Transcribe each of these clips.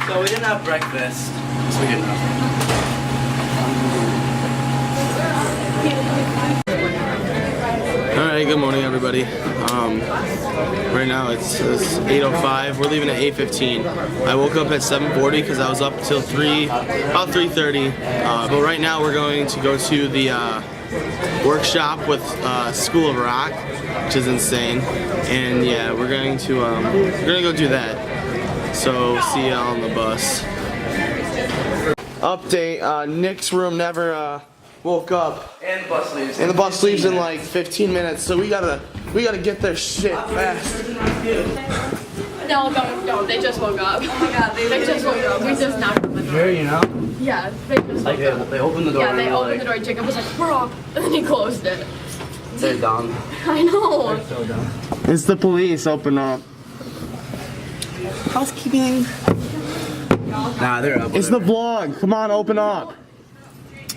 So we didn't have breakfast, so we didn't have. Alright, good morning everybody. Right now it's 8:05. We're leaving at 8:15. I woke up at 7:40 because I was up till about 3:30. But right now we're going to go to the workshop with School of Rock, which is insane. And yeah, we're gonna go do that. So see y'all on the bus. Update: Nick's room never woke up. And the bus leaves. And the bus leaves in like 15 minutes, so we gotta get their shit fast. No, don't. They just woke up. Oh my god, they just woke up. We just knocked on the door. Sure, you know? Yeah, they just woke up. They opened the door. Yeah, they opened the door. Jacob was like, we're up. And then he closed it. They're dumb. I know. They're so dumb. It's the police, open up. Housekeeping. Nah, they're up. It's the vlog, come on, open up.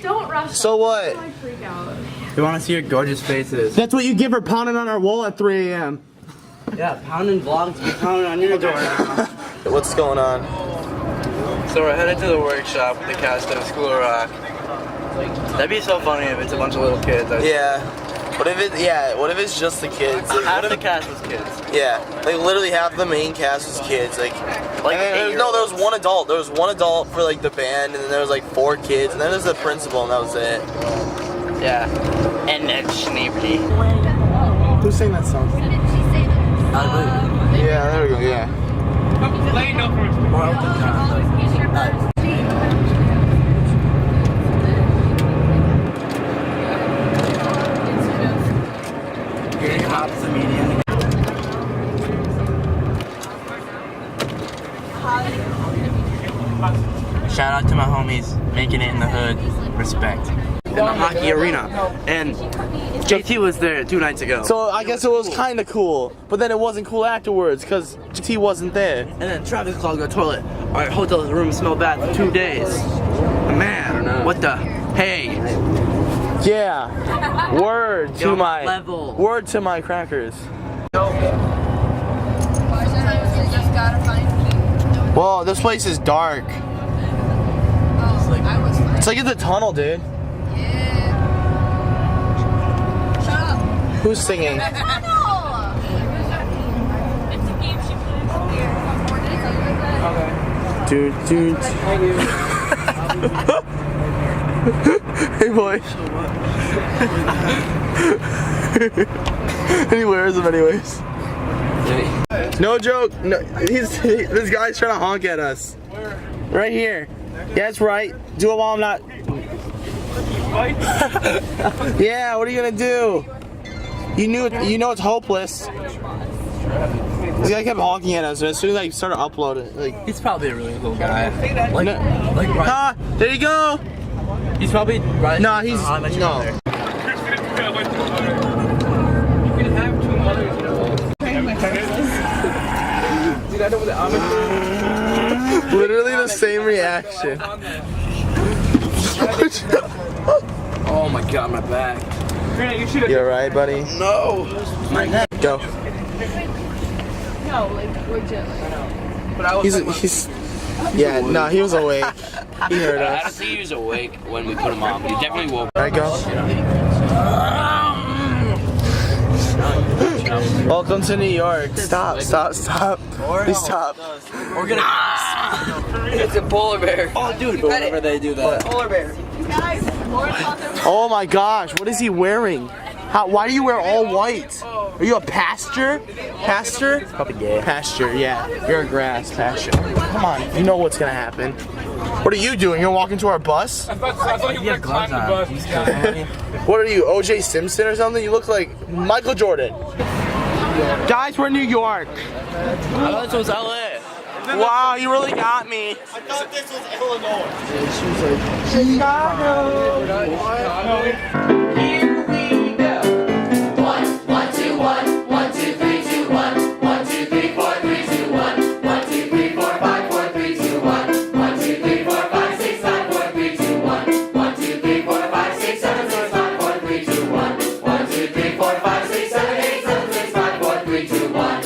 Don't rush. So what? I freak out. We want to see your gorgeous faces. That's what you give her pounding on our wall at 3 a.m. Yeah, pounding vlogs, be pounding on your door now. What's going on? So we're headed to the workshop with the cast of School of Rock. That'd be so funny if it's a bunch of little kids. Yeah. What if it's just the kids? Like, Half the cast was kids. Yeah. Like literally half the main cast was kids. Like no, there was one adult. There was one adult for like the band, and then there was like 4 kids, and then there's the principal, and that was it. Yeah. And then Schneebly. Who sang that song? Yeah, there we go, yeah. Shout out to my homies making it in the hood. Respect. In the hockey arena. And JT was there 2 nights ago. So I guess it was kind of cool, but then it wasn't cool afterwards because GT wasn't there. And then Travis clogged the toilet. Our hotel room smelled bad for 2 days. Man, what the? Hey. Yeah. Word to my level. Word to my crackers. Whoa, this place is dark. It's like in the tunnel, dude. Shut up. Who's singing? Dude. Hey, boy. And he wears them anyways. No joke. No, this guy's trying to honk at us. Right here. Yeah, that's right. Do it while I'm not. Yeah, what are you gonna do? You know it's hopeless. This guy kept honking at us, and as soon as I started uploading, like He's probably a really cool guy. Like ah, there you go. He's probably right. Nah, he's no. Literally the same reaction. Oh my god, my back. You alright, buddy? No. My neck. Go. No, like, legit. But I was He's yeah, no, he was awake. He heard I don't us. think he was awake when we put him on, but he definitely woke up. Alright, go. Welcome to New York. Stop. Please stop. We're gonna. It's a polar bear. Oh, dude, whenever they do that. Polar bear. Oh my gosh, what is he wearing? Why do you wear all white? Are you a pasture? Pasture? Probably gay. Pasture, yeah. You're a grass pasture. Come on, you know what's gonna happen. What are you doing? You're walking to our bus? I thought he would climb the bus. What are you, O.J. Simpson or something? You look like Michael Jordan. Guys, we're in New York. I thought this was LA. Wow, you really got me. I thought this was Illinois. Here we go. 1, 1, 2, 1, 1, 2, 3, 2, 1, 1, 2, 3, 4, 3, 2, 1, 1, 2, 3, 4, 5, 4, 3, 2, 1, 1, 2, 3, 4, 5, 6, 5, 4, 3, 2, 1, 1, 2, 3, 4, 5, 6, 7, 6, 5, 4, 3, 2, 1, 1, 2, 3, 4, 5, 6, 7, 8, 7, 6, 5, 4, 3, 2, 1.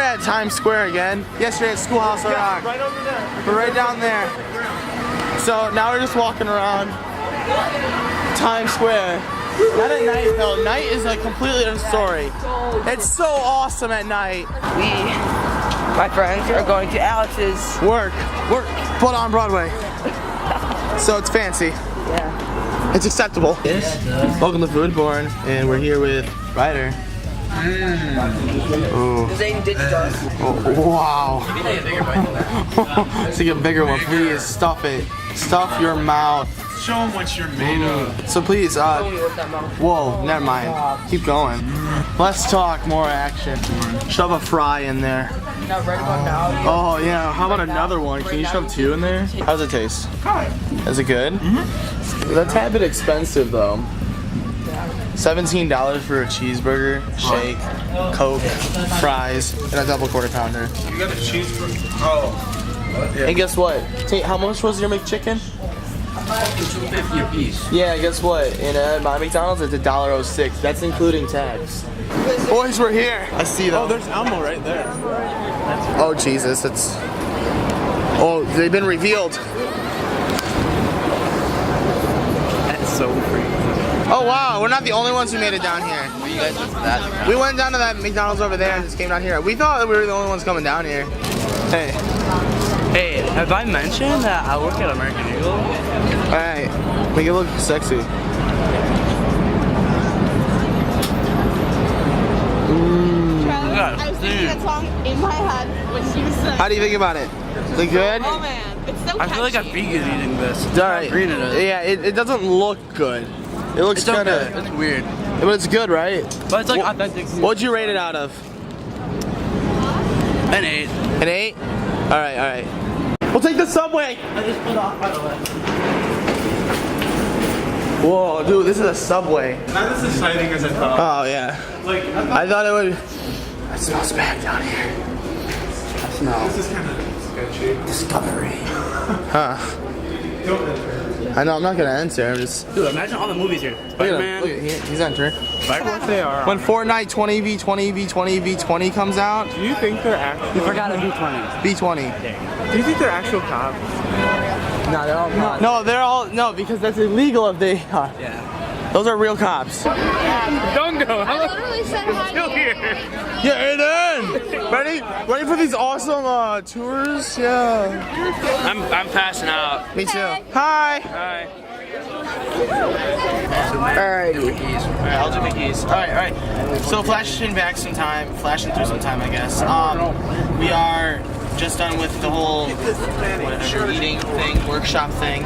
at Times Square again. Yesterday at Schoolhouse of Rock. Right over there. We're right down there. So now we're just walking around Times Square. Not at night though. Night is a completely different story. It's so awesome at night. We, my friends, are going to Alex's Work. Put on Broadway. So it's fancy. Yeah. It's acceptable. Welcome to Foodborne, and we're here with Ryder. Zane did us. Oh, wow. Take a bigger one, please. Stuff it. Stuff your mouth. Show them what you're made of. So please, whoa, never mind. Keep going. Let's talk more action. Shove a fry in there. No, red one now. Oh yeah, how about another one? Can you shove two in there? How does it taste? Is it good? Mm-hmm. That's a tad bit expensive though. $17 for a cheeseburger, shake, Coke, fries, and a double quarter pounder. You got a cheeseburger? Oh. And guess what? How much was your McChicken? $2.50 a piece. Yeah, guess what? In my McDonald's, it's $1.06. That's including tax. Boys, we're here. I see them. Oh, there's Elmo right there. Oh, Jesus. It's... Oh, they've been revealed. That's so free. Oh, wow. We're not the only ones who made it down here. You guys went to that. We went down to that McDonald's over there and just came down here. We thought that we were the only ones coming down here. Hey. Hey, have I mentioned that I work at American Eagle? Alright. Make it look sexy. I was singing that song in my head when she was saying. How do you think about it? Is it good? Oh man, it's so I feel like a catchy. vegan eating this. It's alright. Green it is. Yeah, it doesn't look good. It looks It's kind okay. of... It's weird. But it's good, right? But it's like authentic. What'd you rate it out of? An 8. An 8? Alright. We'll take the subway! I just put off by the way. Whoa, dude, this is a subway. Not as exciting as I thought. Oh, yeah. Like, I thought it would... It smells bad down here. I smell this is kind of sketchy. discovery. Huh. Don't enter. I know, I'm not gonna enter, I'm just... Dude, imagine all the movies here. Look at him, Spider-Man. look at he's entering. What they are. When Fortnite 20v20v20v20 comes out, Do you think they're actual? You forgot a B20. B20. Do you think they're actual cops? No, they're all not. No, they're all... No, because that's illegal if they are. Yeah. Those are real cops. Don't go. I literally said hi to you. Yeah, Aiden! Ready for these awesome tours? Yeah. I'm passing out. Me too. Hi! Hi. Alright. Alright, I'll do Mickey's. Alright. So flashing through some time, I guess. We are just done with the whole whatever eating thing, workshop thing.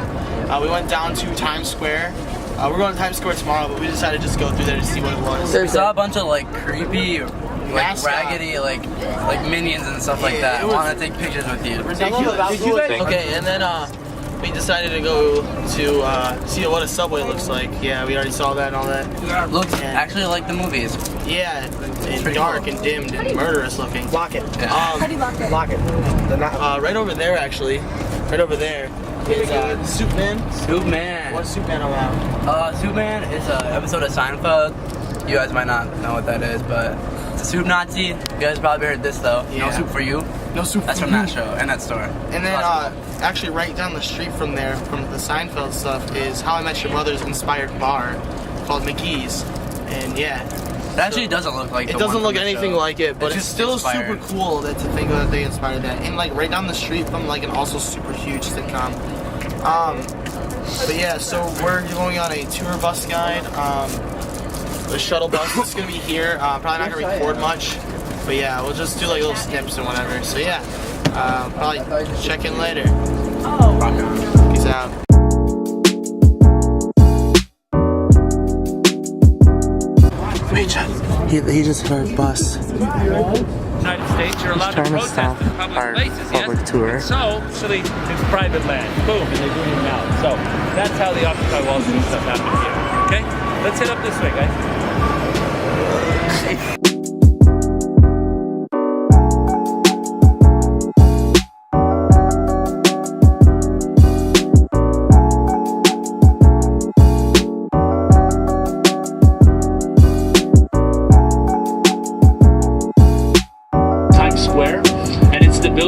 We went down to Times Square. We're going to Times Square tomorrow, but we decided to just go through there to see what it was. We saw a bunch of like creepy, like Mascot. raggedy, like minions and stuff like that. I want to take pictures with you. Ridiculous. Okay, and then we decided to go to see what a subway looks like. Yeah, we already saw that and all that. Looks actually like the movies. Yeah, and pretty dark cool. and dimmed and murderous looking. Lock it. Yeah. Lock it. Right over there, actually. Right over there is Soup Man. Soup Man. What's Soup Man about? Soup Man is an episode of Seinfeld. You guys might not know what that is, but it's a soup Nazi. You guys probably heard this though. Yeah. No soup for you. No Soup. That's from that show and that store. And then actually right down the street from there, from the Seinfeld stuff, is How I Met Your Mother's inspired bar called McGee's. And yeah. It actually doesn't look like It the doesn't one look from the anything show. like it, but it's just still inspired. super cool that to think that they inspired that. And like right down the street from like an also super huge sitcom. But yeah, so we're going on a tour bus guide. The shuttle bus is gonna be here. Probably not gonna record much, but yeah, we'll just do like little snips and whatever. So yeah, probably check in later. Peace out. Wait, he just hit our bus. United States, you're allowed to trying to protest stop in public our places, public yes? tour. So, actually, it's private land. Boom, and they boom them out. So, that's how the Occupy Wall Street stuff happened here. Okay? Let's head up this way, guys.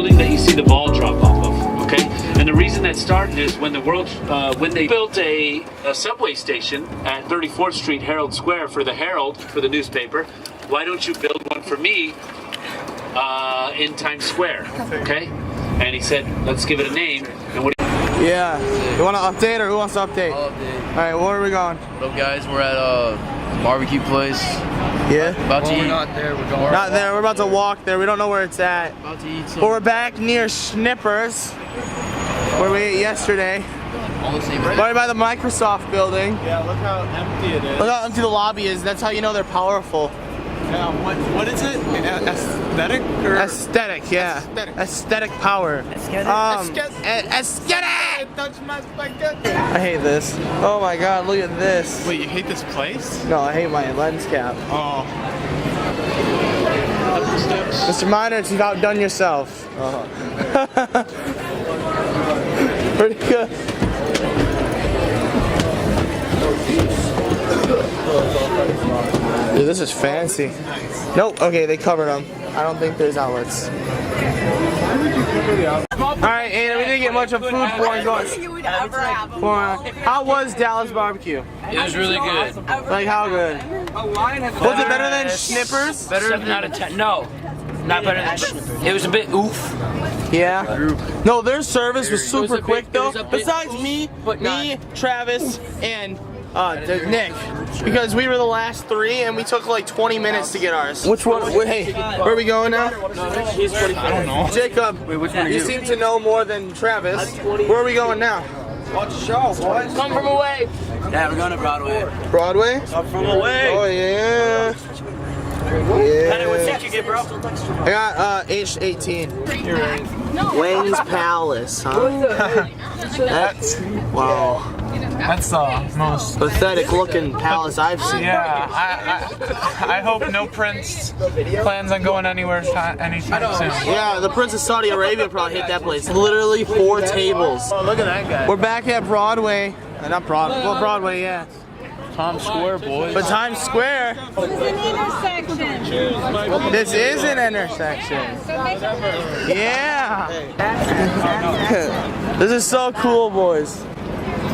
building that you see the ball drop off of, okay? And the reason that started is when they built a subway station at 34th Street Herald Square for the Herald, for the newspaper, why don't you build one for me in Times Square, okay? And he said, let's give it a name. And what Yeah. You want to update or who wants to update? I'll update. All right, where are we going? What up, guys? We're at a barbecue place. Yeah? About to eat. We're not there. We're going. Not there. We're about to walk there. We don't know where it's at. About to eat But some. we're back near Schnippers, where we ate yesterday. All the same. Right by the Microsoft building. Yeah, look how empty it is. Look how empty the lobby is. That's how you know they're powerful. Yeah, what is it? Aesthetic or Aesthetic, yeah. Aesthetic power. Aesthetic. touch my spaghetti. I hate this. Oh my god, look at this. Wait, you hate this place? No, I hate my lens cap. Oh. Mr. Miners, you've outdone yourself. Pretty good. Dude, this is fancy. Nope. Okay, they covered them. I don't think there's outlets. Alright, and we didn't get much of food porn going. How was Dallas barbecue? It was really good. Like, how good? Was it better than Schnippers? Better 7 out of 10. No. Not better than Schnippers. It was a bit oof. Yeah. No, their service was super a quick bit- it though. was a bit Besides me, Travis, and Nick, because we were the last 3 and we took like 20 minutes to get ours. Which one? Hey, where are we going now? I don't know. Jacob, you seem to know more than Travis. Where are we going now? Watch the show, boys. Come from away. Yeah, we're going to Broadway. Broadway? Come from away. Oh yeah. Penny, what seat you get, bro? I got age 18. You're right. Wayne's Palace, huh? That's wow. That's the most. Pathetic looking palace I've seen. Yeah, I hope no prince plans on going anywhere anytime soon. Yeah, the Prince of Saudi Arabia probably hit that place. Literally 4 tables. Oh, look at that guy. We're back at Broadway. Not Broadway. Well, Broadway, yeah. Times Square, boys. But Times Square. This is an intersection. Yeah. This is so cool, boys.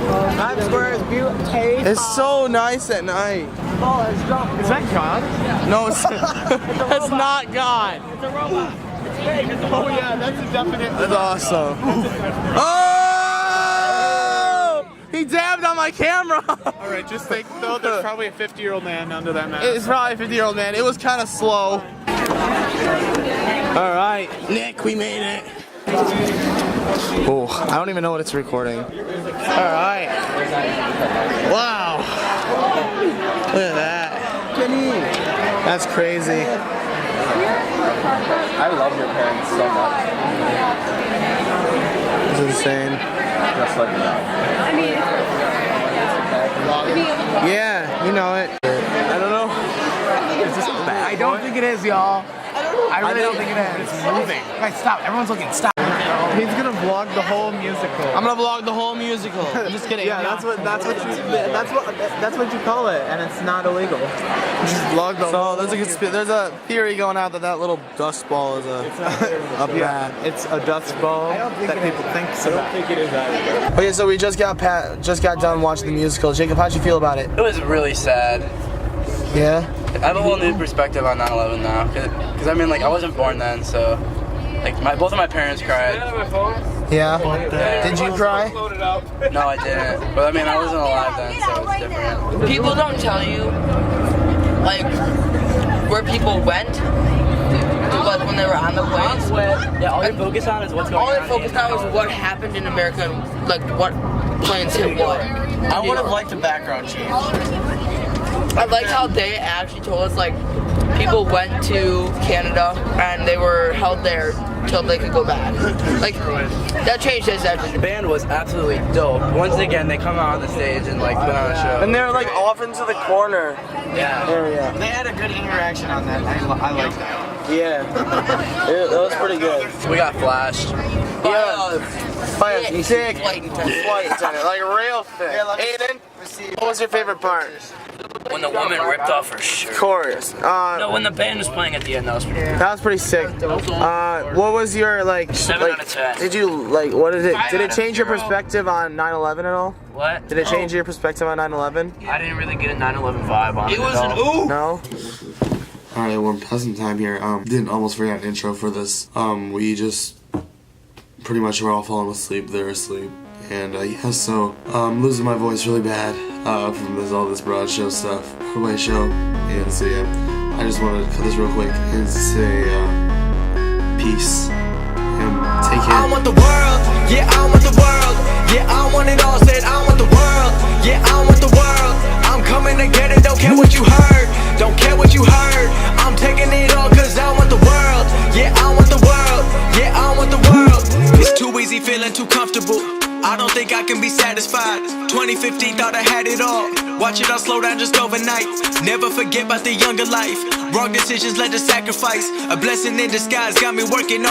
Times Square is beautiful. It's so nice at night. Is that God? No, it's that's not God. It's a robot. It's fake. Oh yeah, that's a definite. That's awesome. Oh! He dabbed on my camera. All right, just think though, there's probably a 50-year-old man under that mask. It's probably a 50-year-old man. It was kind of slow. All right, Nick, we made it. Oh, I don't even know what it's recording. All right. Wow. Look at that. That's crazy. I love your parents so much. It's insane. Just like that. Yeah, you know it. I don't know. I don't think it is, y'all. I really don't think it is. It's moving. Guys, stop. Everyone's looking. Stop. He's gonna vlog the whole musical. I'm gonna vlog the whole musical. I'm just kidding. Yeah, that's what you call it, and it's not illegal. Just vlog the. So there's a theory going out that little dust ball is a bat. It's a dust ball that people think so. I don't think it is either. Okay, so we just got done watching the musical. Jacob, how'd you feel about it? It was really sad. Yeah. I have a whole new perspective on 9/11 now, because I mean, like, I wasn't born then, so like both of my parents cried. Yeah. Did you cry? No, I didn't. But I mean, I wasn't alive then, so it's different. People don't tell you, like, where people went, like when they were on the planes. Yeah, all you focus on is what's going on. All they focus on is what happened in America, like what planes hit what. I would have liked a background change. I liked how they actually told us, like, people went to Canada and they were held there till they could go back. Like, that changed his everything. The band was absolutely dope. Once again, they come out on the stage and like put on a show. And they're like off into the corner area. They had a good interaction on that. I like that. Yeah. That was pretty good. We got flashed. Yeah. By a sick flight attendant. flight attendant. Like real thick. Aiden, what was your favorite part? When the woman ripped off her shirt. Of course. No, when the band was playing at the end, that was pretty cool. That was pretty sick. What was your like? 7 out of 10. Did you like? What did it? Did it change your perspective on 9/11 at all? What? Did it change your perspective on 9/11? I didn't really get a 9/11 vibe on it. It was an ooh. No. All right, we're passing time here. Didn't almost forget an intro for this. We just pretty much were all falling asleep. They're asleep, and yeah. So I'm losing my voice really bad from all this broad show stuff, Broadway show, and so yeah. I just wanted to cut this real quick and say peace and take care. I want the world, yeah, I want the world, yeah, I want it all, said I want the world, yeah, I want the world, I'm coming to get it, don't care what you heard, don't care what you heard, I'm taking it all cause I want the world, yeah, I want the world, yeah, I want the world. It's too easy feeling too comfortable, I don't think I can be satisfied. 2015 thought I had it all, watch it all slow down just overnight, never forget about the younger life, wrong decisions led to sacrifice, a blessing in disguise got me working on